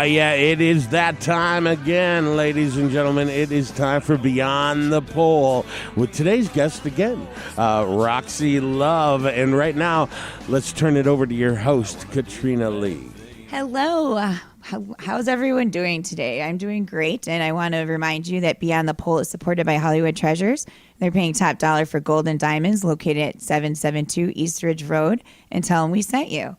Yeah, it is that time again, ladies and gentlemen. It is time for Beyond the Pole with today's guest again, Roxii Love. And right now, let's turn it over to your host, Katrina Lee. Hello. How's everyone doing today? I'm doing great, and I want to remind you that Beyond the Pole is supported by Hollywood Treasures. They're paying top dollar for gold and diamonds located at 772 East Ridge Road, and tell them we sent you.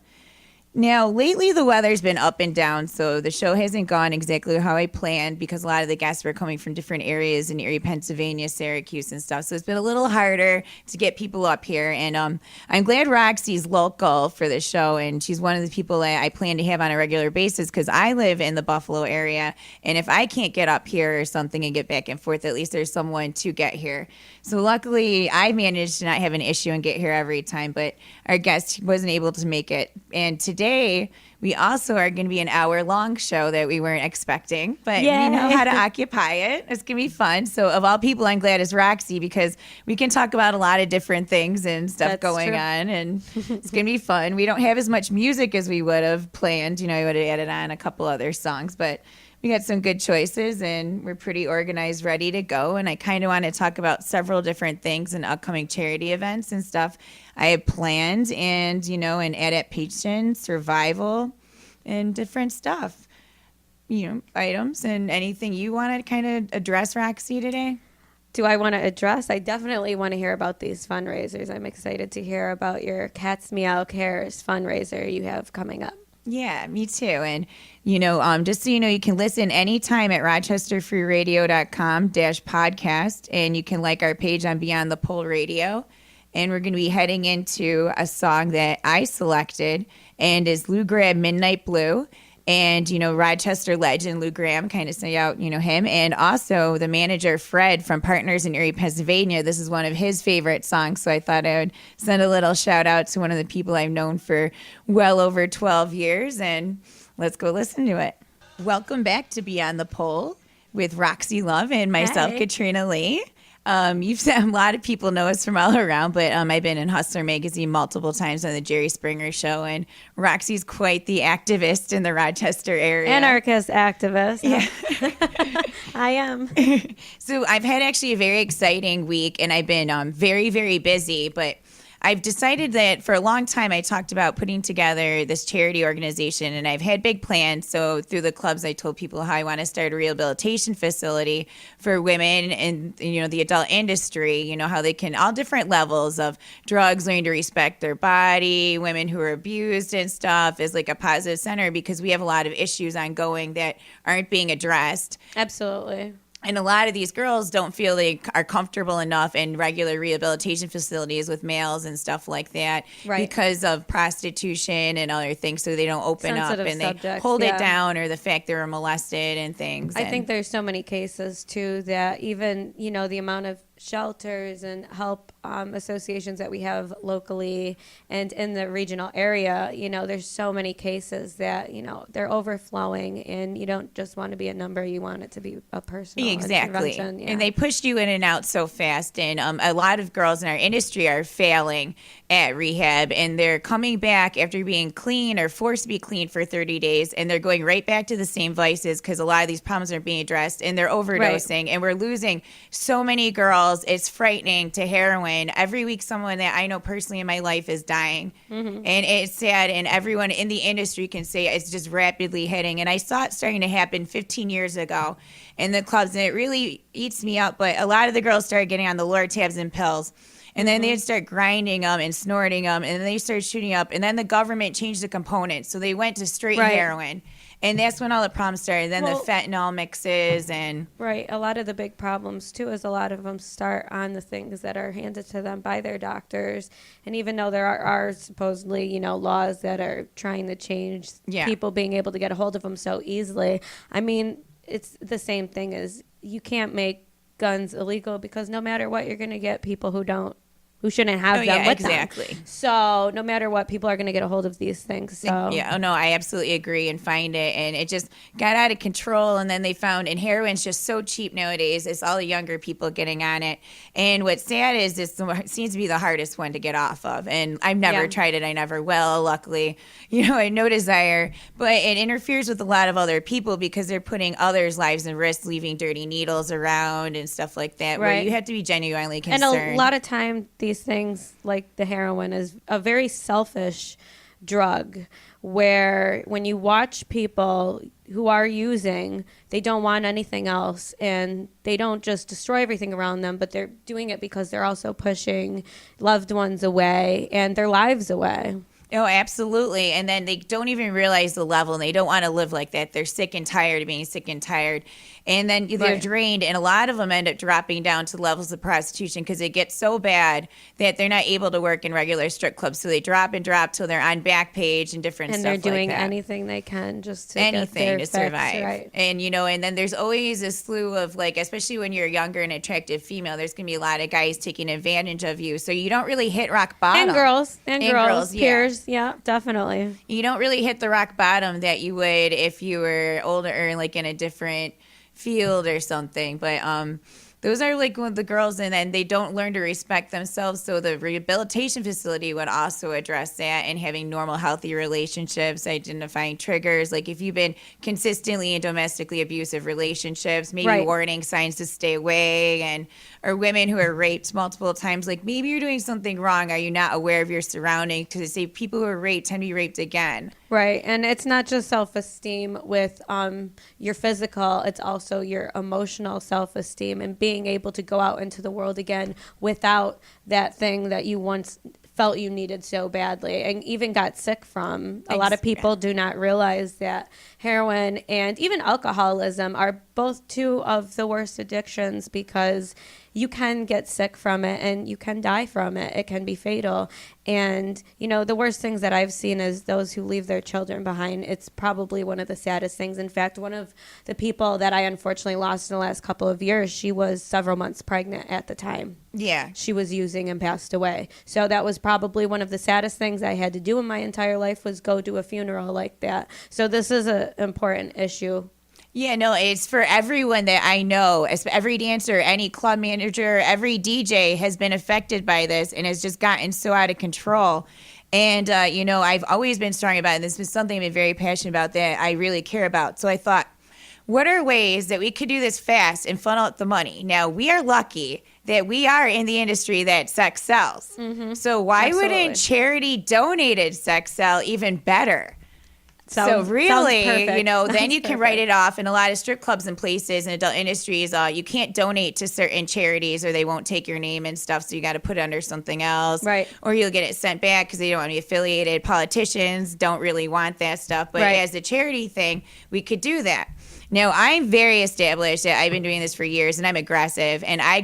Now, lately the weather's been up and down, so the show hasn't gone exactly how I planned because a lot of the guests were coming from different areas in Erie, Pennsylvania, Syracuse and stuff. So it's been a little harder to get people up here. And I'm glad Roxii's local for the show, and she's one of the people that I plan to have on a regular basis because I live in the Buffalo area. And if I can't get up here or something and get back and forth, at least there's someone to get here. So luckily, I managed to not have an issue and get here every time, but our guest wasn't able to make it. And today, we also are going to be an hour-long show that we weren't expecting, but we know how to occupy it. It's going to be fun. So of all people, I'm glad it's Roxii because we can talk about a lot of different things and stuff going on, and it's going to be fun. We don't have as much music as we would have planned. You know, I would have added on a couple other songs, but we got some good choices, and we're pretty organized, ready to go. And I kind of want to talk about several different things and upcoming charity events and stuff I have planned, and, you know, and adaptation, survival, and different stuff, you know, items and anything you want to kind of address, Roxii, today. Do I want to address? I definitely want to hear about these fundraisers. I'm excited to hear about your Cats Meow Cares fundraiser you have coming up. Yeah, me too. And, you know, just so you know, you can listen anytime at rochesterfreeradio.com/podcast. And you can like our page on Beyond the Pole Radio. And we're going to be heading into a song that I selected and is Lou Gramm, Midnight Blue. And, you know, Rochester legend Lou Gramm kind of sent out, you know, him. And also the manager, Fred, from Partners in Erie, Pennsylvania. This is one of his favorite songs. So I thought I would send a little shout out to one of the people I've known for well over 12 years. And let's go listen to it. Welcome back to Beyond the Pole with Roxii Love and myself, Katrina Lee. You've said a lot of people know us from all around, but I've been in Hustler magazine multiple times on the Jerry Springer show, and Roxii's quite the activist in the Rochester area. Anarchist activist. Yeah. I am. So I've had actually a very exciting week, and I've been very, very busy, but I've decided that for a long time I talked about putting together this charity organization, and I've had big plans. So through the clubs, I told people how I want to start a rehabilitation facility for women in, you know, the adult industry, you know, how they can, all different levels of drugs, learn to respect their body, women who are abused and stuff, is like a positive center because we have a lot of issues ongoing that aren't being addressed. Absolutely. And a lot of these girls don't feel they are comfortable enough in regular rehabilitation facilities with males and stuff like that because of prostitution and other things. So they don't open up and they hold it down, or the fact they were molested and things. I think there's so many cases, too, that even, you know, the amount of shelters and help associations that we have locally and in the regional area, you know, there's so many cases that, you know, they're overflowing, and you don't just want to be a number, you want it to be a personal intervention. Yeah. And they pushed you in and out so fast, and a lot of girls in our industry are failing at rehab, and they're coming back after being clean or forced to be clean for 30 days, and they're going right back to the same vices because a lot of these problems aren't being addressed, and they're overdosing, and we're losing so many girls. It's frightening to heroin. Every week someone that I know personally in my life is dying. And it's sad, and everyone in the industry can say it's just rapidly hitting. And I saw it starting to happen 15 years ago in the clubs, and it really eats me up. But a lot of the girls started getting on the Lortabs and pills. And then they'd start grinding them and snorting them, and then they started shooting up. And then the government changed the components, so they went to straight heroin. And that's when all the problems started. Then the fentanyl mixes and... Right. A lot of the big problems, too, is a lot of them start on the things that are handed to them by their doctors. And even though there are supposedly, you know, laws that are trying to change people being able to get a hold of them so easily, I mean, it's the same thing as you can't make guns illegal because no matter what, you're going to get people who don't who shouldn't have them with exactly. them. So no matter what, people are going to get a hold of these things. So yeah, no, I absolutely agree and find it, and it just got out of control. And then they found, and heroin's just so cheap nowadays. It's all the younger people getting on it. And what's sad is this seems to be the hardest one to get off of. And I've never tried it. I never will. Luckily, I have no desire. But it interferes with a lot of other people because they're putting others' lives in risk, leaving dirty needles around and stuff like that. Where you have to be genuinely concerned. And a lot of time, these things like the heroin is a very selfish drug, where when you watch people who are using, they don't want anything else, and they don't just destroy everything around them, but they're doing it because they're also pushing loved ones away and their lives away. Oh, absolutely. And then they don't even realize the level, and they don't want to live like that. They're sick and tired of being sick and tired. And then they're drained, and a lot of them end up dropping down to levels of prostitution because it gets so bad that they're not able to work in regular strip clubs. So they drop and drop till they're on Backpage and different and stuff like that. And they're doing anything they can just to anything get their to survive. Right. And, and then there's always a slew of, especially when you're a younger and attractive female, there's going to be a lot of guys taking advantage of you. So you don't really hit rock bottom. And girls, peers. Yeah, definitely. You don't really hit the rock bottom that you would if you were older or in a different field or something. But those are one of the girls, and then they don't learn to respect themselves. So the rehabilitation facility would also address that, and having normal, healthy relationships, identifying triggers. Like if you've been consistently in domestically abusive relationships, maybe warning signs to stay away, or women who are raped multiple times, maybe you're doing something wrong. Are you not aware of your surroundings? Because they say people who are raped tend to be raped again. Right. And it's not just self-esteem with your physical, it's also your emotional self-esteem and being able to go out into the world again without that thing that you once felt you needed so badly and even got sick from. A lot of people do not realize that heroin and even alcoholism are both two of the worst addictions, because you can get sick from it and you can die from it. It can be fatal. And, the worst things that I've seen is those who leave their children behind. It's probably one of the saddest things. In fact, one of the people that I unfortunately lost in the last couple of years, she was several months pregnant at the time. Yeah. She was using and passed away. So that was probably one of the saddest things I had to do in my entire life, was go to a funeral like that. So this is an important issue. Yeah, no, it's for everyone that I know. Every dancer, any club manager, every DJ has been affected by this, and has just gotten so out of control. And, I've always been strong about it. This is something I've been very passionate about that I really care about. So I thought, what are ways that we could do this fast and funnel out the money? Now, we are lucky that we are in the industry that sex sells. Mm-hmm. So why wouldn't charity donated sex sell even better? So really, then you can write it off. In a lot of strip clubs and places and adult industries, you can't donate to certain charities, or they won't take your name and stuff. So you got to put it under something else. Right. Or you'll get it sent back because they don't want to be affiliated. Politicians don't really want that stuff. But as a charity thing, we could do that. Now, I'm very established. I've been doing this for years, and I'm aggressive. And I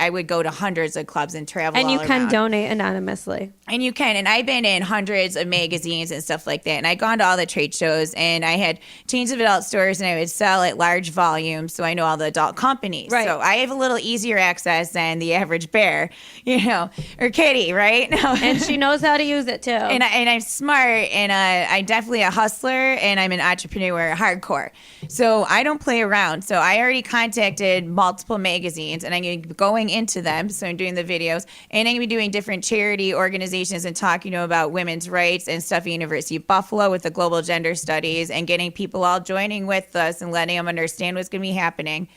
would go to hundreds of clubs and travel and all you can around. donate anonymously. And you can. And I've been in hundreds of magazines and stuff like that. And I've gone to all the trade shows, and I had chains of adult stores, and I would sell at large volumes. So I know all the adult companies. Right. So I have a little easier access than the average bear, or kitty, right? And she knows how to use it too. And I'm smart, and I'm definitely a hustler, and I'm an entrepreneur, hardcore. So I don't play around. So I already contacted multiple magazines, and I'm going to be going into them. So I'm doing the videos, and I'm going to be doing different charity organizations and talking about women's rights and stuff at University of Buffalo with the global gender studies, and getting people all joining with us and letting them understand what's going to be happening.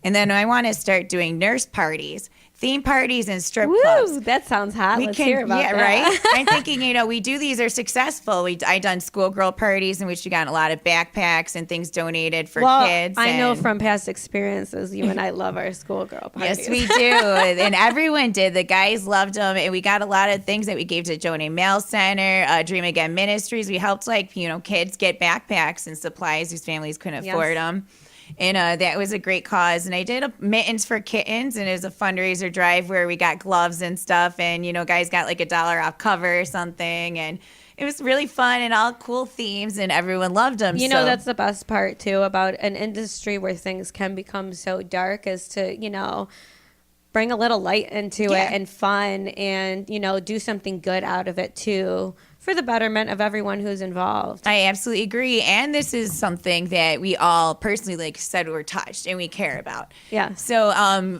And then I want to start doing nurse parties, theme parties, and strip clubs. That sounds hot. Let's hear about that. Right? I'm thinking, we do these are successful. I done schoolgirl parties in which we got a lot of backpacks and things donated for kids. I know from past experiences, you and I love our schoolgirl parties. Yes, we do. And everyone did. The guys loved them. And we got a lot of things that we gave to Joni Mail Center, Dream Again Ministries. We helped kids get backpacks and supplies whose families couldn't afford them. And that was a great cause. And I did a mittens for kittens, and it was a fundraiser drive where we got gloves and stuff. And, guys got $1 off cover or something. And it was really fun and all cool themes, and everyone loved them. That's the best part, too, about an industry where things can become so dark, is to, bring a little light into Yeah. it and fun and, do something good out of it too, for the betterment of everyone who's involved. I absolutely agree. And this is something that we all personally, like said, we're touched and we care about. Yeah. So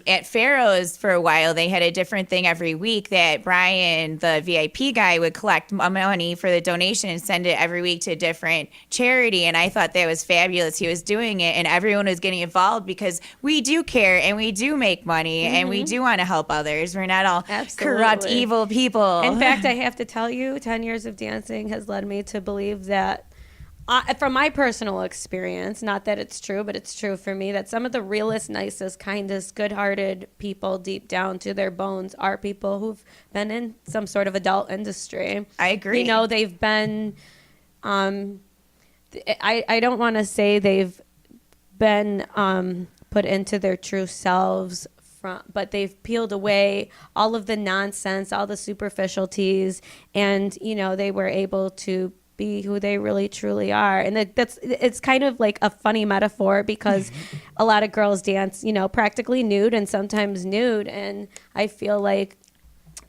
at Pharaoh's for a while, they had a different thing every week that Brian, the VIP guy, would collect money for the donation and send it every week to a different charity. And I thought that was fabulous. He was doing it and everyone was getting involved because we do care and we do make money and we do want to help others. We're not all corrupt, Absolutely. evil people. In fact, I have to tell you, 10 years of dancing has led me to believe that, from my personal experience, not that it's true, but it's true for me, that some of the realest, nicest, kindest, good-hearted people deep down to their bones are people who've been in some sort of adult industry. I agree. They've been, I don't want to say they've been put into their true selves, but they've peeled away all of the nonsense, all the superficialties, and they were able to be who they really truly are. And it's kind of like a funny metaphor because a lot of girls dance, practically nude and sometimes nude, and I feel like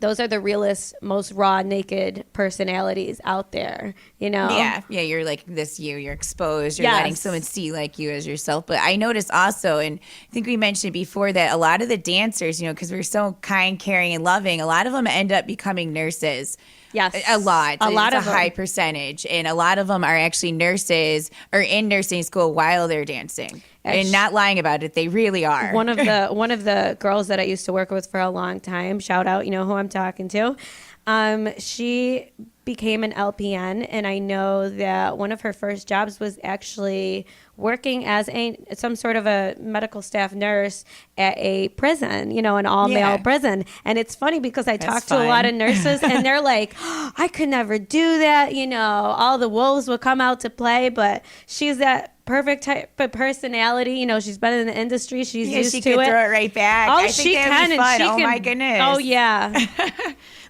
those are the realest, most raw, naked personalities out there, Yeah, you're like this you're exposed, you're Yes. letting someone see like you as yourself. But I noticed also, and I think we mentioned before, that a lot of the dancers, because we're so kind, caring, and loving, a lot of them end up becoming nurses. Yes. A lot. A lot It's of a high them. percentage. And a lot of them are actually nurses or in nursing school while they're dancing. And not lying about it, they really are. One of the girls that I used to work with for a long time, shout out, who I'm talking to. She became an LPN, and I know that one of her first jobs was actually working as some sort of a medical staff nurse at a prison, an all-male prison. And it's funny because I talk to a lot of nurses, and they're like, I could never do that. All the wolves will come out to play, but she's that perfect type of personality. She's been in the industry. She's used she to could it. throw it right back. Oh, I think she that would can. be And fun. she Oh, can. my goodness. Oh, yeah.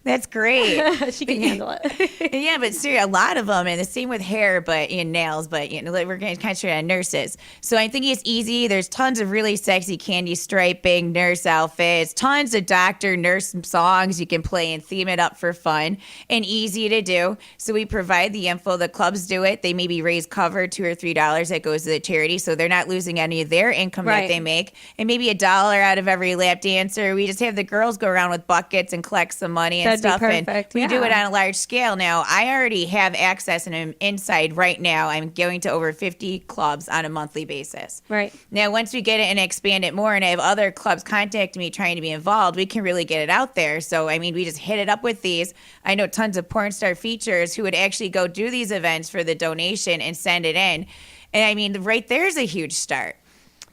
That's great. She can handle it. Yeah, but seriously, a lot of them, and the same with hair, but in nails, but we're going to concentrate on nurses. So I think it's easy. There's tons of really sexy candy striping nurse outfits, tons of doctor nurse songs you can play and theme it up for fun and easy to do. So we provide the info. The clubs do it. They maybe raise cover $2 or $3 that goes to the charity, so they're not losing any of their income that they make, and maybe $1 out of every lap dancer. We just have the girls go around with buckets and collect some money and That'd be stuff. perfect, And we do yeah. it on a large scale. Now, I already have access and I'm inside right now. I'm going to over 50 clubs on a monthly basis. Right. Now, once we get it and expand it more and I have other clubs contact me trying to be involved, we can really get it out there. So, we just hit it up with these. I know tons of porn star features who would actually go do these events for the donation and send it in. And right there's a huge start.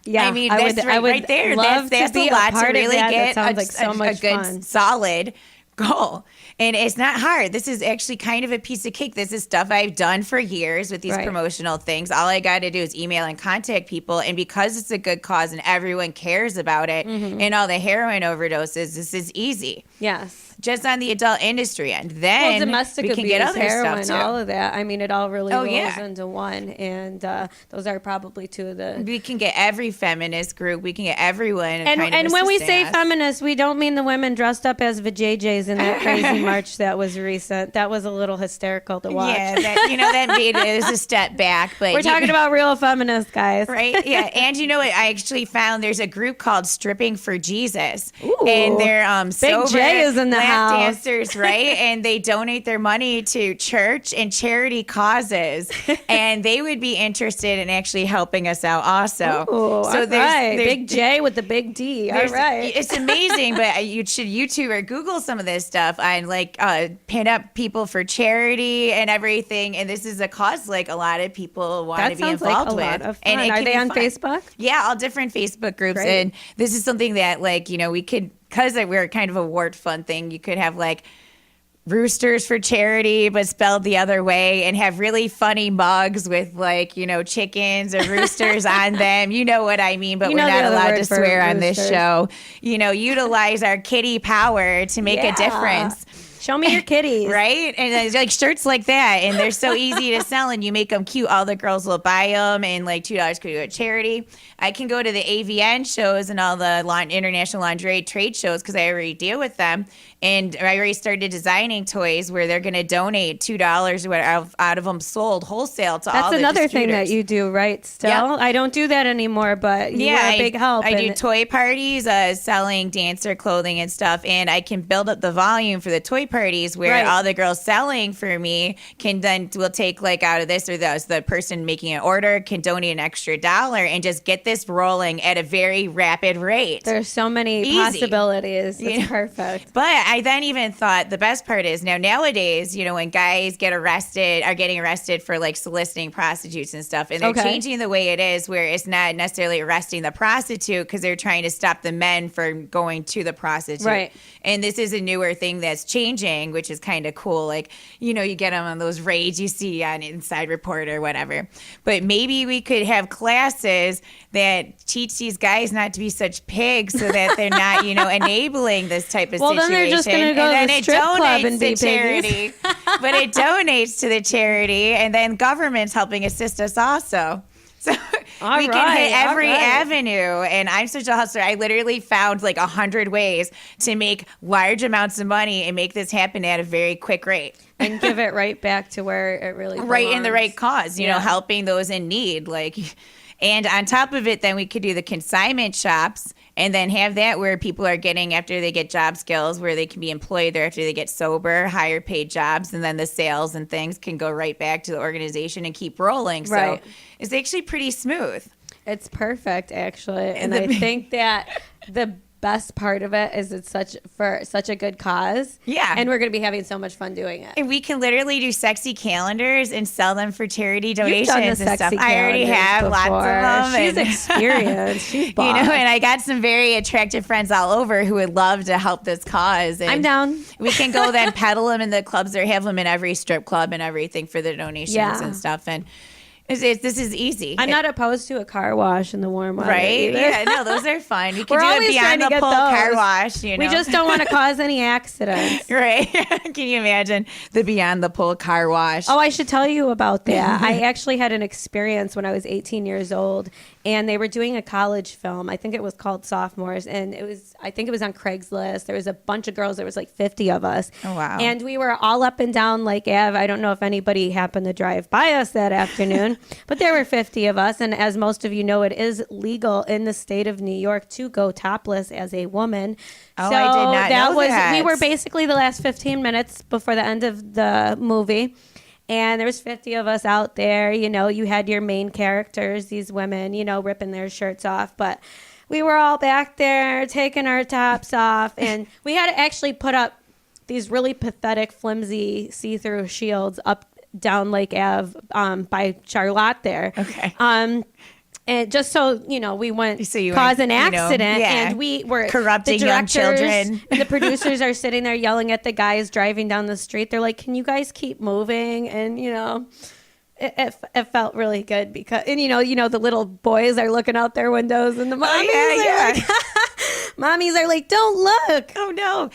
Yeah, That's right there. Love That's to be a lot part to really of that. get That sounds like so much a good, fun. solid goal. And it's not hard. This is actually kind of a piece of cake. This is stuff I've done for years with these Right. promotional things. All I got to do is email and contact people. And because it's a good cause and everyone cares about it and all the heroin overdoses, this is easy. Yes. Just on the adult industry end. Then domestic we can abuse, get other heroin, stuff too. all of that. It all really rolls yeah. into one. And those are probably two of the... We can get every feminist group. We can get everyone. And when we say us. feminists, we don't mean the women dressed up as vajayjays in that crazy march that was recent. That was a little hysterical to watch. Yeah, that made it was a step back. But We're talking about real feminists, guys. right? Yeah, and you know what? I actually found there's a group called Stripping for Jesus, Ooh. and they're sober J is in the lap house. dancers, right? And they donate their money to church and charity causes, and they would be interested in actually helping us out also. Ooh, all right. there's Big J with the big D. All there's- right. It's amazing, but you should YouTube or Google some of this stuff on pin up people for charity and everything. And this is a cause a lot of people want That to be sounds involved like a with. lot of fun. And it Are can they be on fun. Facebook? Yeah, all different Facebook groups. Great. And this is something that we could, because we're kind of a wart fun thing, you could have roosters for charity, but spelled the other way, and have really funny mugs with chickens or roosters on them. You know what I mean, but You we're know the not other allowed word to for swear on this roosters. show. Utilize our kitty power to make a difference. Show me your kitties. Right? And it's like shirts like that. And they're so easy to sell and you make them cute. All the girls will buy them and like $2 could go to charity. I can go to the AVN shows and all the international lingerie trade shows because I already deal with them. And I already started designing toys where they're going to donate $2 or whatever out of them sold wholesale to all the That's another thing that distributors. you do, right? Still, Yep. I don't do that anymore, but you were a big help. I do toy parties, selling dancer clothing and stuff, and I can build up the volume for the toy parties where all the girls selling for me will take like out of this or the person making an order can donate an extra $1 and just get this rolling at a very rapid rate. There's so many possibilities. It's perfect. But I then even thought the best part is nowadays, when guys are getting arrested for like soliciting prostitutes and stuff, and they're changing the way it is where it's not necessarily arresting the prostitute because they're trying to stop the men from going to the prostitute. Right. And this is a newer thing that's changing, which is kind of cool. Like, you get them on those raids you see on Inside Report or whatever. But maybe we could have classes that teach these guys not to be such pigs so that they're not, enabling this type of situation. Then they're just going to go to the strip club and be charity. But it donates to the charity, and then government's helping assist us also. So we can hit every avenue, and I'm such a hustler. I literally found like 100 ways to make large amounts of money and make this happen at a very quick rate. And give it right back to where it really belongs. Right in the right cause, helping those in need. And on top of it, then we could do the consignment shops and then have that where people are getting, after they get job skills, where they can be employed there after they get sober, higher paid jobs, and then the sales and things can go right back to the organization and keep rolling. Right. So it's actually pretty smooth. It's perfect, actually. And I think that the best part of it is it's such a good cause. Yeah. And we're going to be having so much fun doing it. And we can literally do sexy calendars and sell them for charity donations You've done the and stuff. sexy I already have before. lots of them. She's experienced. She's boss. And I got some very attractive friends all over who would love to help this cause. And I'm down. We can go then peddle them in the clubs or have them in every strip club and everything for the donations and stuff. And this is easy. I'm not opposed to a car wash in the warm weather. Right? Either. Yeah, no, those are fun. We can We're do always it beyond trying to the get pole those. car wash, We just don't want to cause any accidents. Right. Can you imagine the beyond the pole car wash? Oh, I should tell you about that. I actually had an experience when I was 18 years old, and they were doing a college film. I think it was called Sophomores, and I think it was on Craigslist. There was a bunch of girls. There was like 50 of us. Oh, wow. And we were all up and down Lake Ave. I don't know if anybody happened to drive by us that afternoon, but there were 50 of us. And as most of you know, it is legal in the state of New York to go topless as a woman. Oh, I did not know that. We were basically the last 15 minutes before the end of the movie. And there was 50 of us out there. You had your main characters, these women, ripping their shirts off. But we were all back there taking our tops off. And we had to actually put up these really pathetic, flimsy, see-through shields up down Lake Ave by Charlotte there. Okay. And just so, we wouldn't So cause an accident. yeah. And we were Corrupting the young directors children. and the producers are sitting there yelling at the guys driving down the street. They're like, can you guys keep moving? And, it felt really good because, and the little boys are looking out their windows and the mommies mommies are like, don't look. Oh, no.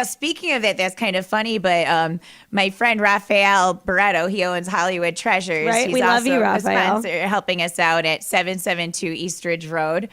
Speaking of it, that's kind of funny, but my friend Raphael Barretto, he owns Hollywood Treasures. Right, He's we love also you, a Raphael. sponsor helping us out at 772 Eastridge Road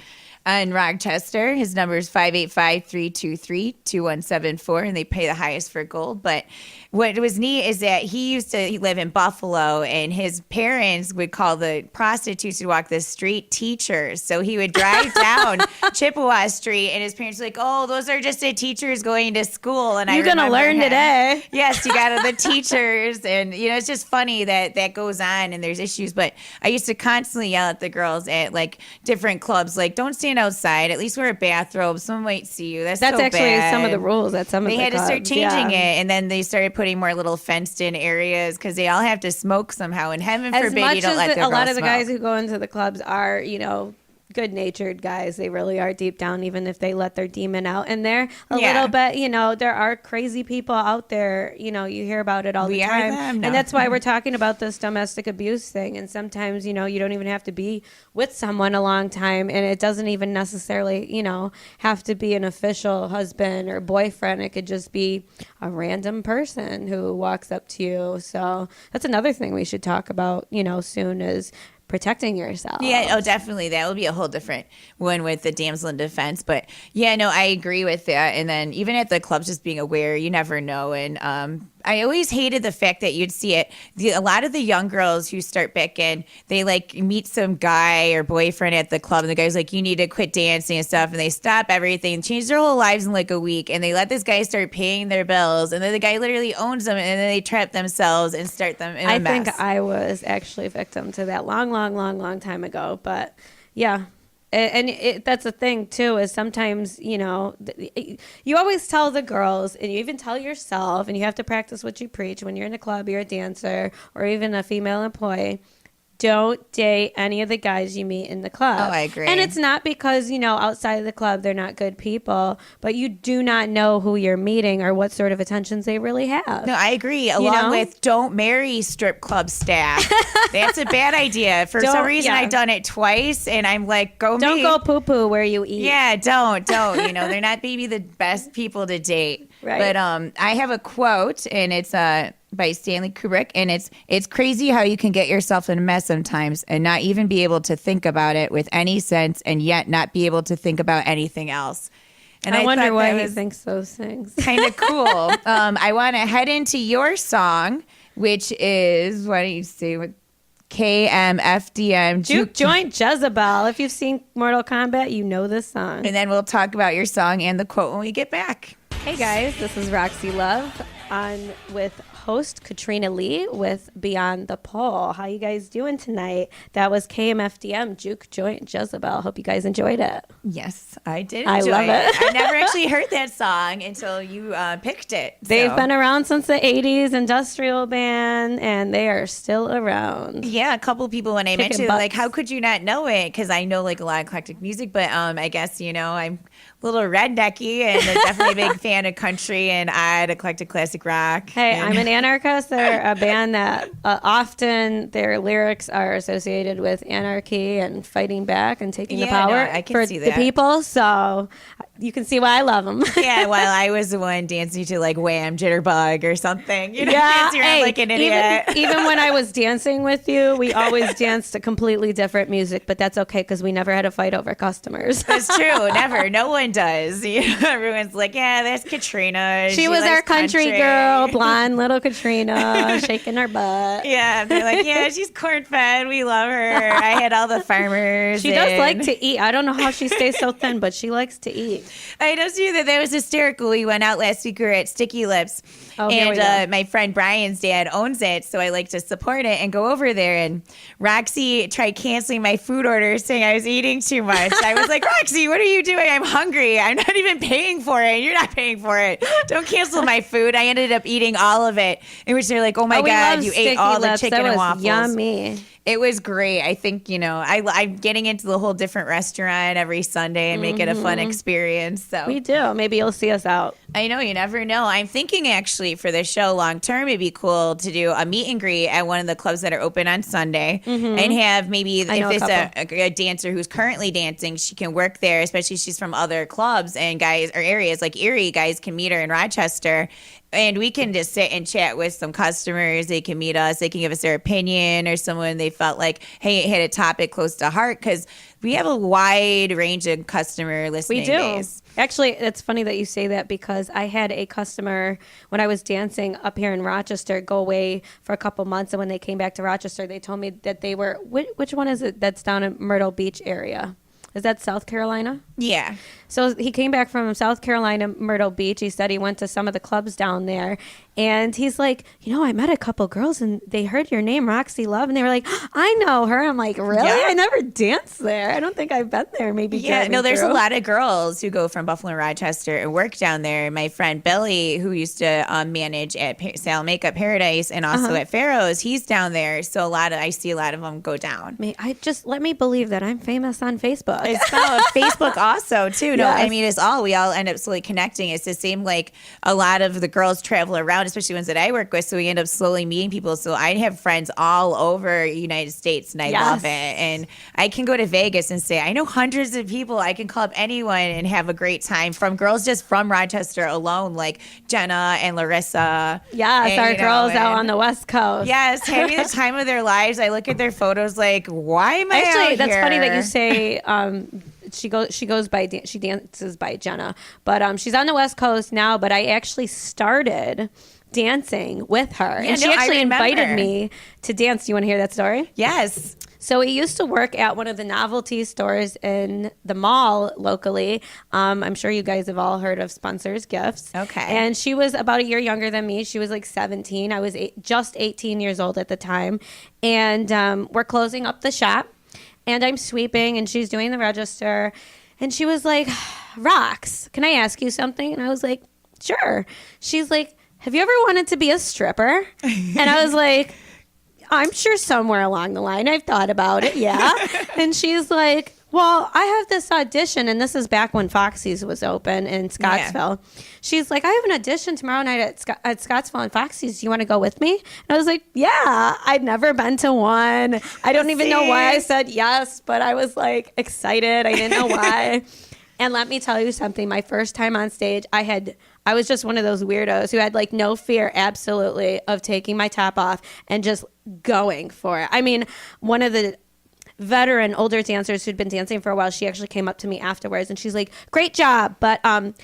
in Rochester. His number is 585-323-2174, and they pay the highest for gold. But what was neat is that he live in Buffalo, and his parents would call the prostitutes who walk the street teachers. So he would drive down Chippewa Street, and his parents were like, oh, those are just the teachers going to school. And You're going to learn today. Yes, you got the teachers. And, it's just funny that goes on, and there's issues. But I used to constantly yell at the girls at, like, different clubs, like, don't stand outside. At least wear a bathrobe. Someone might see you. That's so actually bad. some of the rules at some of the They had to start clubs, changing it, and then they started putting more little fenced-in areas because they all have to smoke somehow. And heaven forbid you don't let their a lot of the smoke. guys who go into the clubs are, good-natured guys. They really are deep down, even if they let their demon out. And they're a little bit, there are crazy people out there. You hear about it all the time. No. And that's why we're talking about this domestic abuse thing. And sometimes, you don't even have to be with someone a long time. And it doesn't even necessarily, have to be an official husband or boyfriend. It could just be a random person who walks up to you. So that's another thing we should talk about, soon is protecting yourself. Yeah, oh, definitely. That will be a whole different one with the damsel in defense. But yeah, no, I agree with that. And then even at the clubs, just being aware, you never know. And I always hated the fact that you'd see it. A lot of the young girls who start back in, they like meet some guy or boyfriend at the club, and the guy's like, you need to quit dancing and stuff. And they stop everything, change their whole lives in like a week. And they let this guy start paying their bills. And then the guy literally owns them. And then they trap themselves and start them in a mess. I think I was actually a victim to that long time ago. But yeah. And that's the thing, too, is sometimes, you always tell the girls, and you even tell yourself, and you have to practice what you preach when you're in a club, you're a dancer, or even a female employee. Don't date any of the guys you meet in the club. Oh, I agree. And it's not because, outside of the club, they're not good people, but you do not know who you're meeting or what sort of attentions they really have. No, I agree. Along with don't marry strip club staff. That's a bad idea. For some reason, I've done it twice, and I'm like, don't go poo-poo where you eat. Yeah, don't. They're not maybe the best people to date. Right. But I have a quote, and it's by Stanley Kubrick, and it's crazy how you can get yourself in a mess sometimes and not even be able to think about it with any sense, and yet not be able to think about anything else. And I wonder why he thinks those things. Kind of cool. I want to head into your song, which is, what do you say, with KMFDM. Juke Joint Jezebel. If you've seen Mortal Kombat, you know this song. And then we'll talk about your song and the quote when we get back. Hey guys, this is Roxie Love on with host Katrina Lee with Beyond the Pole. How you guys doing tonight? That was KMFDM, Juke Joint Jezebel. Hope you guys enjoyed it. Yes, I did. I love it. I never actually heard that song until you picked it. They've been around since the 80s, industrial band, and they are still around. Yeah, a couple people when I mentioned it, like, how could you not know it? Because I know like a lot of eclectic music, but I guess, I'm a little rednecky and definitely a big fan of country and odd eclectic classic rock. Hey, I'm an anarchist. They're a band that often their lyrics are associated with anarchy and fighting back and taking the power for the people. So you can see why I love them. Yeah, while I was the one dancing to like Wham! Jitterbug or something. Dancing around like an idiot. Even when I was dancing with you, we always danced to completely different music, but that's okay because we never had a fight over customers. That's true. Never. No one does. Everyone's like, yeah, that's Katrina. She was our country girl, blonde little Katrina, shaking her butt. Yeah, they're like, yeah, she's corn-fed. We love her. I had all the farmers. She does like to eat. I don't know how she stays so thin, but she likes to eat. I know too that was hysterical. We went out last week. We were at Sticky Lips, and my friend Brian's dad owns it, so I like to support it and go over there. And Roxie tried canceling my food order, saying I was eating too much. I was like, Roxie, what are you doing? I'm hungry. I'm not even paying for it. You're not paying for it. Don't cancel my food. I ended up eating all of it, in which they're like, oh my God, you ate all the chicken and waffles. Yummy. It was great. I think, I'm getting into the whole different restaurant every Sunday and make it a fun experience. So we do. Maybe you'll see us out. I know. You never know. I'm thinking actually for the show long term, it'd be cool to do a meet and greet at one of the clubs that are open on Sunday and have maybe if it's a dancer who's currently dancing, she can work there, especially if she's from other clubs and guys or areas like Erie, guys can meet her in Rochester. And we can just sit and chat with some customers. They can meet us. They can give us their opinion or someone they felt like, hey, it hit a topic close to heart because we have a wide range of customer listening We do. base. Actually, it's funny that you say that because I had a customer when I was dancing up here in Rochester go away for a couple months. And when they came back to Rochester, they told me that they were, which one is it that's down in Myrtle Beach area? Is that South Carolina? Yeah. So he came back from South Carolina, Myrtle Beach. He said he went to some of the clubs down there, And he's like, I met a couple girls and they heard your name, Roxie Love, and they were like, I know her. I'm like, really? Yeah. I never danced there. I don't think I've been there. Maybe. Yeah, no, there's a lot of girls who go from Buffalo and Rochester and work down there. My friend Billy, who used to manage at Sal Makeup Paradise and also at Pharaoh's, he's down there. So I see a lot of them go down. Let me believe that I'm famous on Facebook. It's Facebook also too. No, Yes. I mean we all end up slowly connecting. It's the same, like a lot of the girls travel around, especially ones that I work with. So we end up slowly meeting people. So I have friends all over the United States, and I love it. And I can go to Vegas and say I know hundreds of people. I can call up anyone and have a great time, from girls just from Rochester alone, like Jenna and Larissa. Yes, and, our girls out on the West Coast. Yes, having the time of their lives. I look at their photos like, why am I Actually, out that's here? funny that you say she dances by Jenna, but she's on the West Coast now. But I actually started dancing with her, and she actually invited me to dance. Do you want to hear that story? Yes. So we used to work at one of the novelty stores in the mall locally. I'm sure you guys have all heard of Spencer's Gifts. Okay. And she was about a year younger than me. She was like 17. I was just 18 years old at the time. And we're closing up the shop. And I'm sweeping, and she's doing the register. And she was like, Rox, can I ask you something? And I was like, sure. She's like, have you ever wanted to be a stripper? And I was like, I'm sure somewhere along the line I've thought about it, yeah. And she's like, well, I have this audition, and this is back when Foxy's was open in Scottsville. Yeah. She's like, I have an audition tomorrow night at Scottsville and Foxy's. Do you want to go with me? And I was like, yeah. I'd never been to one. I don't even know why I said yes, but I was like excited. I didn't know why. And let me tell you something. My first time on stage, I was just one of those weirdos who had like no fear, absolutely, of taking my top off and just going for it. I mean, one of the veteran older dancers who'd been dancing for a while, she actually came up to me afterwards and she's like, great job, but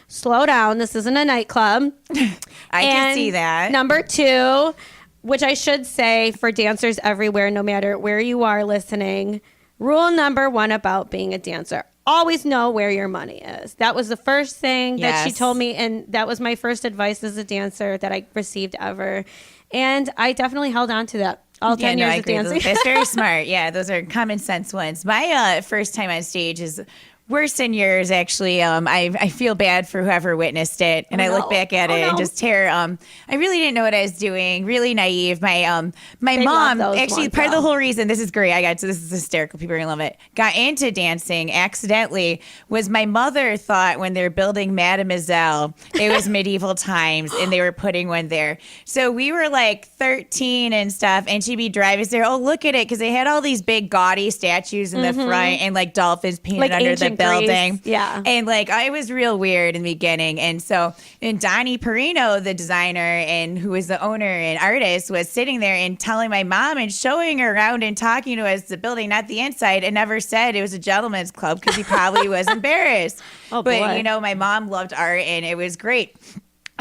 slow down. This isn't a nightclub. I can see that. Number two, which I should say for dancers everywhere, no matter where you are listening, rule number one about being a dancer: always know where your money is. That was the first thing that she told me, and that was my first advice as a dancer that I received ever. And I definitely held on to that all 10 years of dancing. That's very smart. Yeah, those are common sense ones. My first time on stage is worse than yours, actually. I feel bad for whoever witnessed it, and I look back at it and just tear. I really didn't know what I was doing. Really naive. My mom, actually, part of the whole reason, this is great. This is hysterical. People are gonna love it. Got into dancing accidentally. Was my mother thought when they're building Mademoiselle, it was medieval times, and they were putting one there. So we were like 13 and stuff, and she'd be driving us there. Oh, look at it, because they had all these big gaudy statues in the front, and like dolphins painted like under the building. Greece. Yeah. And like, I was real weird in the beginning. And so, and Donnie Perino, the designer and who was the owner and artist, was sitting there and telling my mom and showing her around and talking to us the building, not the inside, and never said it was a gentleman's club because he probably was embarrassed. But my mom loved art, and it was great.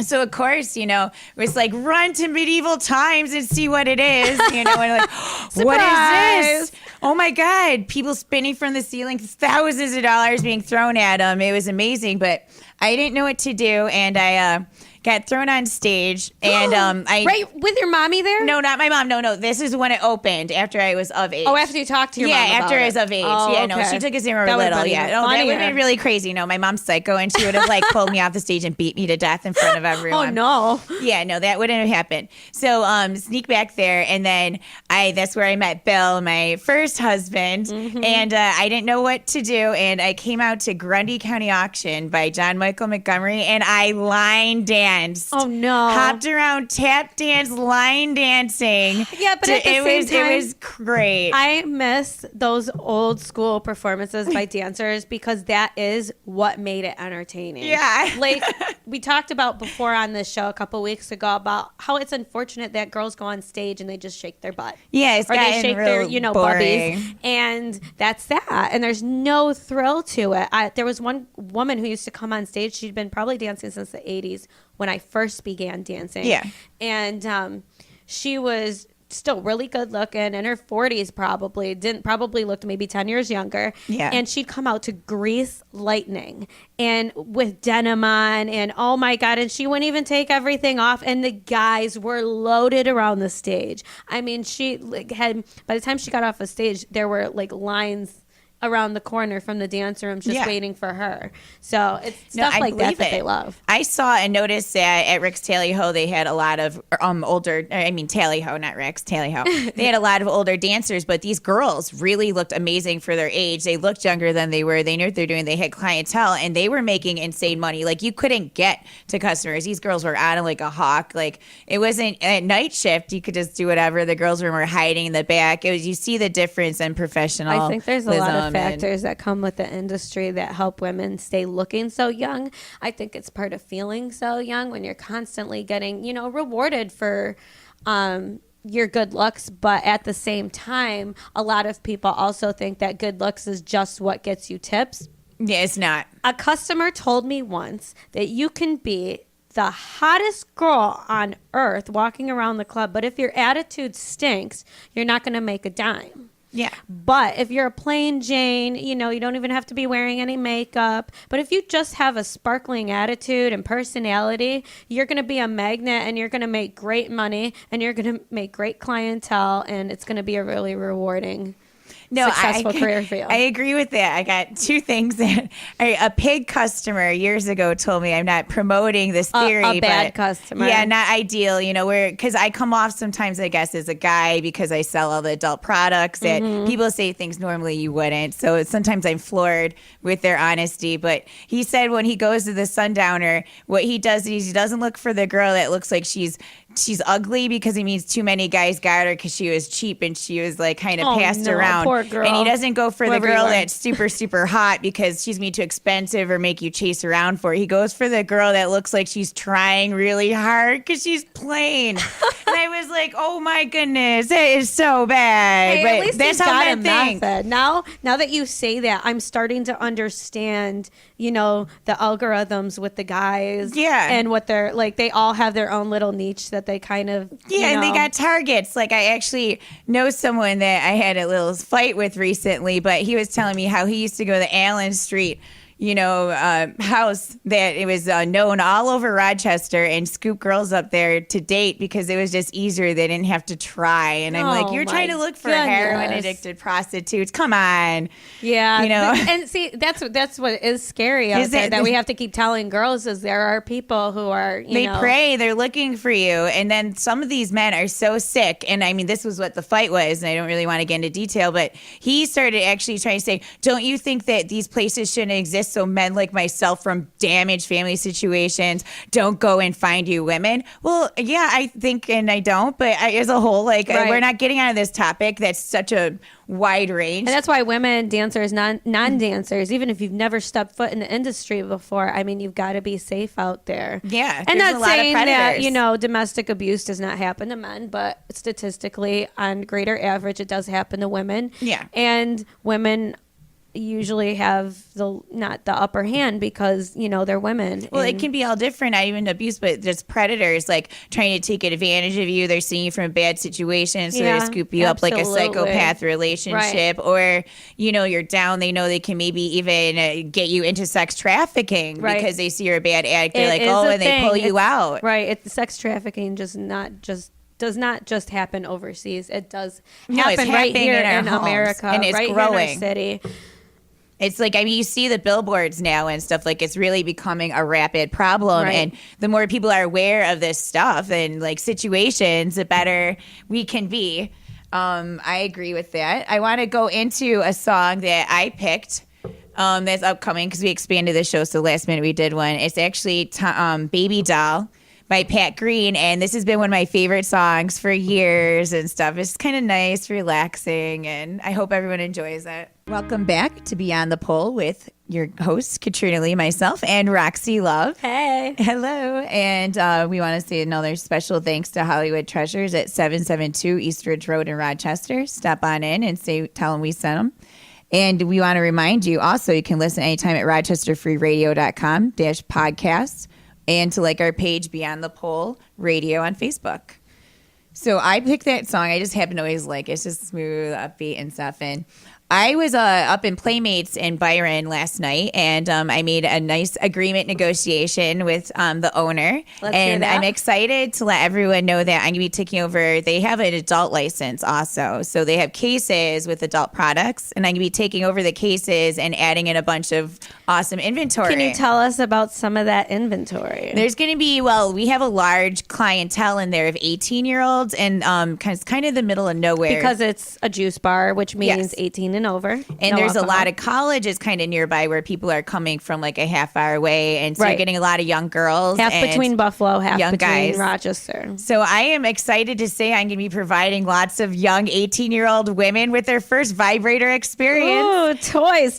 So, of course, it was like, run to medieval times and see what it is, and like, what is this? Oh, my God. People spinning from the ceiling, thousands of dollars being thrown at them. It was amazing, but I didn't know what to do, and I got thrown on stage, and Right, with your mommy there? No, not my mom. No. This is when it opened, after I was of age. Oh, after you talked to your mom about after it. I was of age. Oh, yeah, okay. no, she took us in when we were little. Yeah, that would have been really crazy. No, my mom's psycho, and she would have like pulled me off the stage and beat me to death in front of everyone. Oh, no. Yeah, no, that wouldn't have happened. So sneak back there, and then that's where I met Bill, my first husband, and I didn't know what to do, and I came out to Grundy County Auction by John Michael Montgomery, and I line danced. Oh, no. Hopped around, tap dance, line dancing. Yeah, but at the same time, it was great. I miss those old school performances by dancers because that is what made it entertaining. Yeah. Like we talked about before on this show a couple weeks ago about how it's unfortunate that girls go on stage and they just shake their butt. Yeah, or they shake their, boring. bubbies. And that's that. And there's no thrill to it. There was one woman who used to come on stage. She'd been probably dancing since the 80s when I first began dancing. Yeah. And she was still really good looking, in her 40s probably looked maybe 10 years younger. Yeah. And she'd come out to Grease Lightning and with denim on, and oh my God, and she wouldn't even take everything off, and the guys were loaded around the stage. I mean, she had, by the time she got off the stage, there were like lines around the corner from the dance rooms just waiting for her. So it's stuff like that they love. I saw and noticed that at Rick's Tally Ho they had a lot of Tally Ho, not Rick's, Tally Ho. They had a lot of older dancers, but these girls really looked amazing for their age. They looked younger than they were. They knew what they're doing. They had clientele and they were making insane money. Like you couldn't get to customers. These girls were on like a hawk. Like it wasn't at night shift. You could just do whatever. The girls were hiding in the back. It was, you see the difference in professional. I think there's a lot of factors that come with the industry that help women stay looking so young. I think it's part of feeling so young when you're constantly getting, rewarded for your good looks, but at the same time, a lot of people also think that good looks is just what gets you tips. Yeah, it's not. A customer told me once that you can be the hottest girl on earth walking around the club, but if your attitude stinks, you're not going to make a dime. Yeah. But if you're a plain Jane, you don't even have to be wearing any makeup. But if you just have a sparkling attitude and personality, you're going to be a magnet and you're going to make great money and you're going to make great clientele, and it's going to be a really rewarding successful career field. I agree with that. I got two things that a pig customer years ago told me. I'm not promoting this theory, a bad customer. Yeah, not ideal. Because I come off sometimes, I guess, as a guy because I sell all the adult products that people say things normally you wouldn't. So sometimes I'm floored with their honesty. But he said when he goes to the Sundowner, what he does is he doesn't look for the girl that looks like she's ugly, because he means too many guys got her because she was cheap and she was like kind of passed around. Poor girl. And he doesn't go for the girl that's super, super hot because she's me too expensive or make you chase around for. He goes for the girl that looks like she's trying really hard because she's plain. And I was like, oh my goodness, that is so bad. Hey, but at least that's he's how got men a think. method. Now that you say that, I'm starting to understand, the algorithms with the guys. Yeah. And what they're like, they all have their own little niche that they kind of, and they got targets. Like I actually know someone that I had a little fight with recently, but he was telling me how he used to go to Allen Street, house that it was known all over Rochester, and scoop girls up there to date because it was just easier. They didn't have to try. And I'm like, you're trying to look for heroin addicted prostitutes. Come on. Yeah. And see, that's what is scary out there, that we have to keep telling girls, is there are people who are, they pray, they're looking for you. And then some of these men are so sick. And I mean, this was what the fight was. And I don't really want to get into detail, but he started actually trying to say, don't you think that these places shouldn't exist so men like myself from damaged family situations don't go and find you women? Well, yeah, I think, and I don't, but as a whole, we're not getting out of this topic. That's such a wide range. And that's why women dancers, non-dancers, even if you've never stepped foot in the industry before, I mean, you've got to be safe out there. Yeah. And not saying that, domestic abuse does not happen to men, but statistically, on greater average, it does happen to women. Yeah. And women usually have not the upper hand because they're women. Well, it can be all different, not even abuse, but just predators like trying to take advantage of you. They're seeing you from a bad situation, so they scoop you up like a psychopath relationship. Right. Or you're down, they know they can maybe even get you into sex trafficking because they see you're a bad addict. They're and they pull you out. Right. Sex trafficking does not just happen overseas. It does happen right here in America, and it's right growing. Here in our city. It's like, I mean, you see the billboards now and stuff, like it's really becoming a rapid problem. Right. And the more people are aware of this stuff and like situations, the better we can be. I agree with that. I want to go into a song that I picked that's upcoming because we expanded the show. So last minute we did one. It's actually Baby Doll by Pat Green, and this has been one of my favorite songs for years and stuff. It's kind of nice, relaxing, and I hope everyone enjoys it. Welcome back to Beyond the Pole with your hosts, Katrina Lee, myself, and Roxii Love. Hey. Hello. And we want to say another special thanks to Hollywood Treasures at 772 Eastridge Road in Rochester. Stop on in and tell them we sent them. And we want to remind you also, you can listen anytime at rochesterfreeradio.com/podcasts. And to like our page Beyond the Pole Radio on Facebook. So I picked that song. I just happen to always like it. It's just smooth, upbeat, and stuff. And I was up in Playmates in Byron last night, and I made a nice agreement negotiation with the owner. Let's hear and that. I'm excited to let everyone know that I'm going to be taking over. They have an adult license also. So they have cases with adult products, and I'm going to be taking over the cases and adding in a bunch of awesome inventory. Can you tell us about some of that inventory? There's going to be, we have a large clientele in there of 18-year-olds and kind of the middle of nowhere. Because it's a juice bar, which means Yes. 18 and over. And No there's a alcohol. lot of colleges kind of nearby where people are coming from like a half hour away. And so you're Right. getting a lot of young girls. half and between Buffalo, half young between guys. Rochester. So I am excited to say I'm going to be providing lots of young 18-year-old women with their first vibrator experience. Ooh, toys.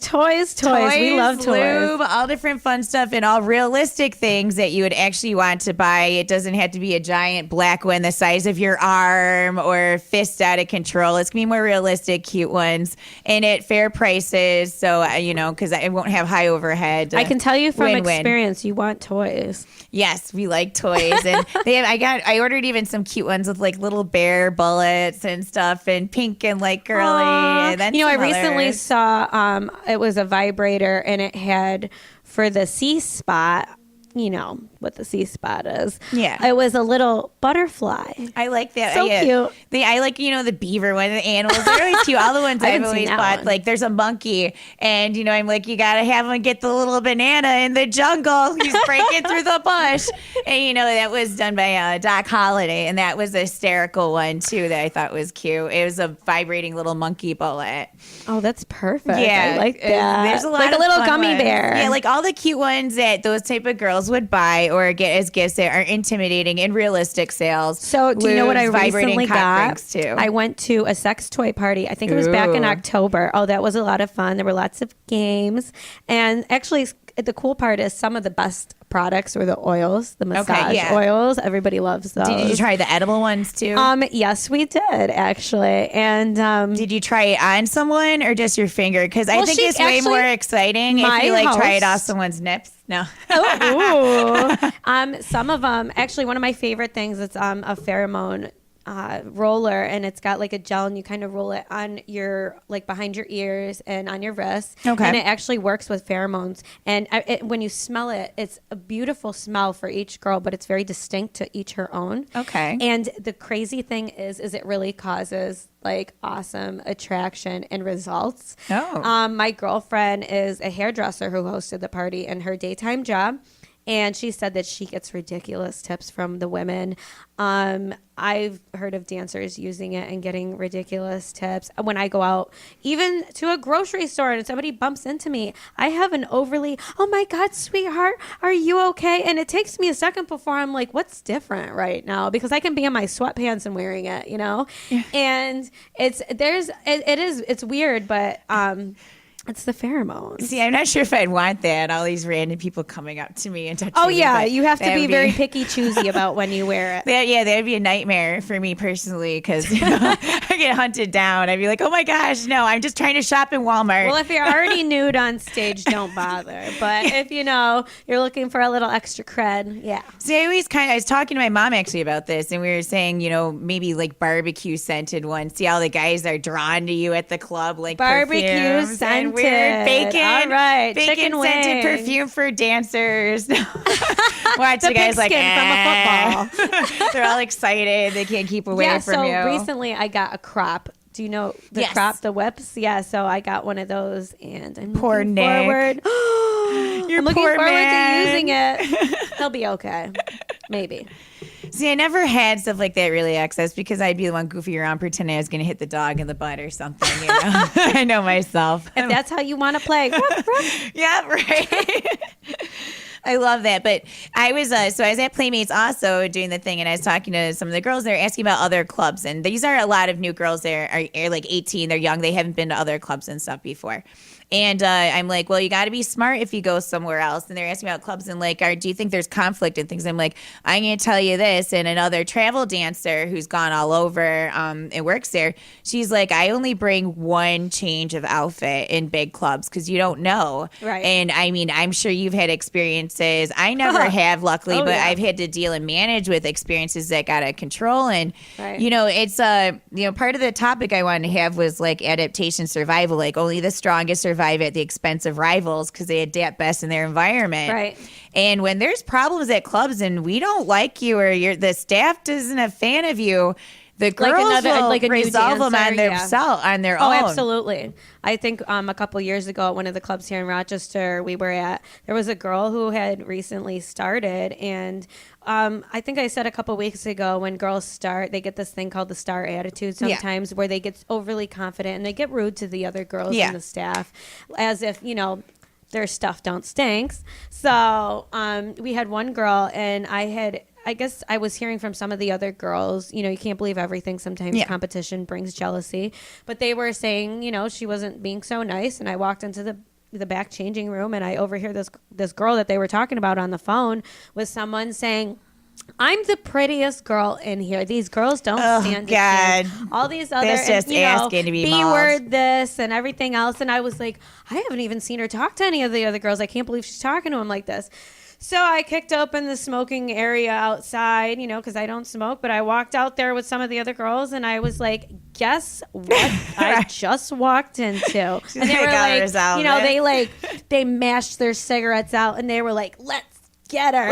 We love toys. Lube, all different fun stuff, and all realistic things that you would actually want to buy. It doesn't have to be a giant black one the size of your arm or fist out of control. It's going to be more realistic, cute ones, and at fair prices. So, because I won't have high overhead. I can tell you from Win-win. experience, you want toys. Yes, we like toys, and I ordered even some cute ones with like little bear bullets and stuff, and pink and like girly. Aw. And then I some recently others. saw it was a vibrator, and it had for the C spot. You know what the C spot is. Yeah. It was a little butterfly. I like that. So cute. I like, the beaver one, the animals. They're always cute. All the ones I I've haven't seen always that bought. one. Like, there's a monkey, and, I'm like, you got to have him get the little banana in the jungle. He's breaking through the bush. And, that was done by Doc Holliday, and that was a hysterical one, too, that I thought was cute. It was a vibrating little monkey bullet. Oh, that's perfect. Yeah. I like that. There's a lot like of a little fun gummy ones. bear. Yeah, like all the cute ones that those type of girls would buy or get as gifts that are intimidating in realistic sales. So, do you know what I Lubes, vibrating recently cock got? rings, too. I went to a sex toy party. I think it was back in Ooh. October. Oh, that was a lot of fun. There were lots of games. And actually, the cool part is some of the best products were the oils, the massage yeah. oils. Everybody loves those. Did you try the edible ones too? Yes, we did actually. And Did you try it on someone or just your finger? Because I Well, think she it's way actually- more exciting if my you try it host- off someone's nips. No. Ooh. Some of them, actually, one of my favorite things, it's a pheromone roller, and it's got like a gel, and you kind of roll it on your, like behind your ears and on your wrists. Okay. And it actually works with pheromones. And when you smell it, it's a beautiful smell for each girl, but it's very distinct to each her own. Okay. And the crazy thing is it really causes like awesome attraction and results. Oh. My girlfriend is a hairdresser who hosted the party in her daytime job. And she said that she gets ridiculous tips from the women. I've heard of dancers using it and getting ridiculous tips. When I go out, even to a grocery store, and somebody bumps into me, I have an overly, oh my God, sweetheart, are you okay? And it takes me a second before I'm like, what's different right now? Because I can be in my sweatpants and wearing it, Yeah. And it's weird, but it's the pheromones. See, I'm not sure if I'd want that. All these random people coming up to me and touching Oh me. yeah, but you have to that be would very picky, choosy about when you wear it. That'd be a nightmare for me personally because I get hunted down. I'd be like, oh my gosh, no, I'm just trying to shop in Walmart. Well, if you're already nude on stage, don't bother. But if you're looking for a little extra cred, yeah. See, I was talking to my mom actually about this, and we were saying, maybe like barbecue scented ones. See how the guys are drawn to you at the club, like Barbecue perfumes and scented. weird bacon, All right, bacon chicken scented wings. perfume for dancers. Watch The the guys like pigskin from a football. They're all excited. They can't keep away Yeah, from so you. recently I got a crop. Do you know the Yes. crop, the whips? Yeah, so I got one of those, and I'm Poor looking Nick. forward. Your I'm looking poor forward man. to using it. He'll be okay. Maybe. See, I never had stuff like that really access because I'd be the one goofy around pretending I was going to hit the dog in the butt or something. I know myself. If that's how you want to play. Yeah, right. I love that. But I was at Playmates also doing the thing, and I was talking to some of the girls there asking about other clubs. And these are a lot of new girls there are like 18. They're young. They haven't been to other clubs and stuff before. And I'm like, well, you got to be smart if you go somewhere else. And they're asking me about clubs and like, do you think there's conflict and things? I'm like, I'm going to tell you this. And another travel dancer who's gone all over and works there, she's like, I only bring one change of outfit in big clubs because you don't know. Right. And I mean, I'm sure you've had experiences. I never have, luckily, but yeah. I've had to deal and manage with experiences that got out of control. And, Right. you know, it's, part of the topic I wanted to have was like adaptation survival, like only the strongest survive at the expense of rivals because they adapt best in their environment. Right. And when there's problems at clubs and we don't like you or the staff isn't a fan of you, the girls will a new resolve them dancer, on their Oh, own. absolutely. I think a couple years ago at one of the clubs here in Rochester we were at, there was a girl who had recently started, and I think I said a couple weeks ago, when girls start, they get this thing called the star attitude sometimes, where they get overly confident and they get rude to the other girls and the staff, as if, their stuff don't stinks. So we had one girl, and I guess I was hearing from some of the other girls, you can't believe everything. Sometimes competition brings jealousy. But they were saying, she wasn't being so nice. And I walked into the back changing room, and I overhear this girl that they were talking about on the phone with someone saying, I'm the prettiest girl in here. These girls don't stand a chance. All these other, just asking to be B-word this and everything else. And I was like, I haven't even seen her talk to any of the other girls. I can't believe she's talking to them like this. So I kicked open the smoking area outside, because I don't smoke, but I walked out there with some of the other girls, and I was like, guess what I just walked into? And they were like, they mashed their cigarettes out, and they were like, let's get her.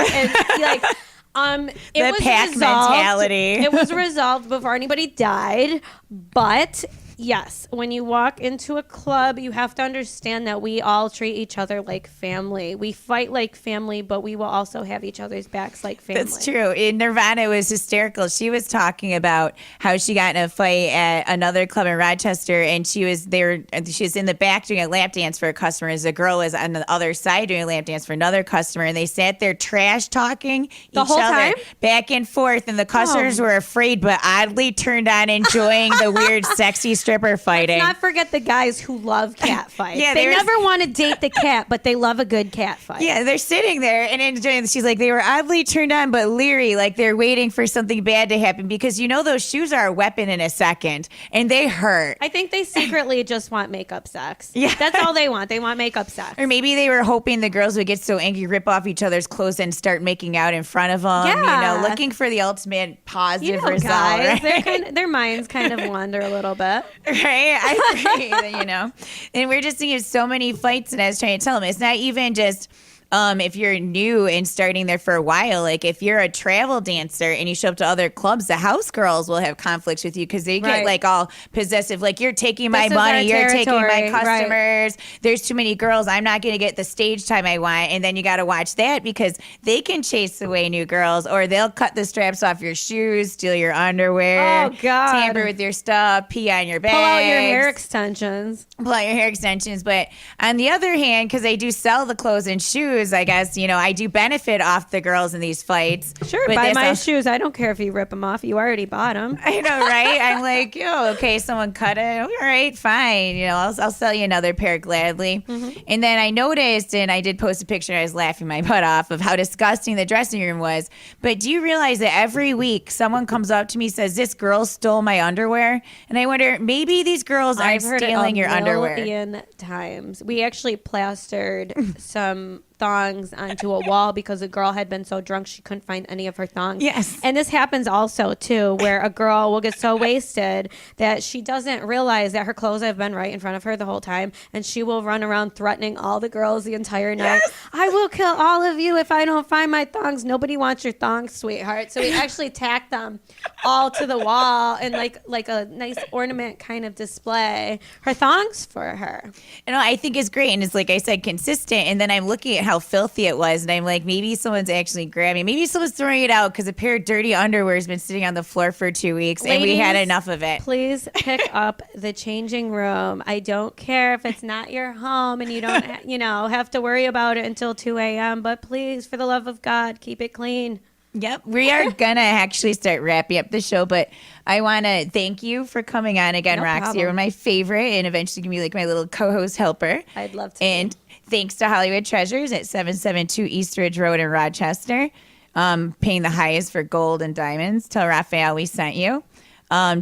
And it was pack mentality. It was resolved before anybody died, but yes, when you walk into a club, you have to understand that we all treat each other like family. We fight like family, but we will also have each other's backs like family. That's true. In Nirvana was hysterical. She was talking about how she got in a fight at another club in Rochester, and she was in the back doing a lap dance for a customer, as the girl was on the other side doing a lap dance for another customer, and they sat there trash talking the each whole other time? Back and forth, and the customers were afraid but oddly turned on enjoying the weird sexy stripper fighting. Let's not forget the guys who love cat fights. Yeah, they never want to date the cat, but they love a good cat fight. Yeah, they're sitting there and enjoying. She's like, they were oddly turned on but leery, like they're waiting for something bad to happen, because those shoes are a weapon in a second, and they hurt. I think they secretly just want makeup sex. Yeah. That's all they want. They want makeup sex. Or maybe they were hoping the girls would get so angry, rip off each other's clothes and start making out in front of them. Yeah. Looking for the ultimate positive result. Guys, Right? their minds kind of wander a little bit. Right? I agree. And we're just seeing so many fights, and I was trying to tell them, it's not even just if you're new and starting there for a while. Like if you're a travel dancer and you show up to other clubs, the house girls will have conflicts with you because they get like all possessive. Like, you're taking my money, you're taking my customers. Right. There's too many girls. I'm not going to get the stage time I want. And then you got to watch that, because they can chase away new girls, or they'll cut the straps off your shoes, steal your underwear, oh God, tamper with your stuff, pee on your bags, pull out your hair extensions. But on the other hand, because I do sell the clothes and shoes, I guess, I do benefit off the girls in these fights. Sure, buy my shoes. I don't care if you rip them off. You already bought them. I know, right? I'm like, okay, someone cut it. All right, fine. I'll sell you another pair gladly. Mm-hmm. And then I noticed, and I did post a picture, and I was laughing my butt off of how disgusting the dressing room was. But do you realize that every week someone comes up to me and says, this girl stole my underwear? And I wonder, maybe these girls aren't stealing your underwear. I've heard it a million times. We actually plastered some thongs onto a wall because a girl had been so drunk she couldn't find any of her thongs. Yes. And this happens also too, where a girl will get so wasted that she doesn't realize that her clothes have been right in front of her the whole time, and she will run around threatening all the girls the entire night. Yes. I will kill all of you if I don't find my thongs. Nobody wants your thongs, sweetheart. So we actually tacked them all to the wall and like a nice ornament kind of display her thongs for her. I think it's great, and it's like I said, consistent. And then I'm looking at how filthy it was, and I'm like, maybe someone's actually grabbing, maybe someone's throwing it out because a pair of dirty underwear has been sitting on the floor for 2 weeks. Ladies, and we had enough of it. Please pick up the changing room. I don't care if it's not your home and you don't have to worry about it until 2 a.m., but please, for the love of God, keep it clean. Yep, we are gonna actually start wrapping up the show, but I want to thank you for coming on again, No Roxy. problem. You're my favorite, and eventually gonna be like my little co-host helper. I'd love to. And thanks to Hollywood Treasures at 772 East Ridge Road in Rochester, paying the highest for gold and diamonds. Tell Raphael we sent you.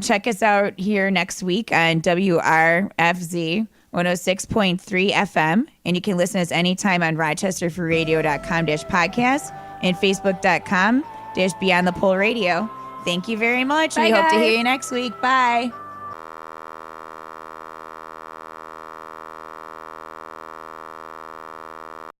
Check us out here next week on WRFZ 106.3 FM, and you can listen to us anytime on rochesterfreeradio.com/podcast and facebook.com/Beyond the Pole Radio. Thank you very much. Bye, We hope to guys. hear you next week. Bye.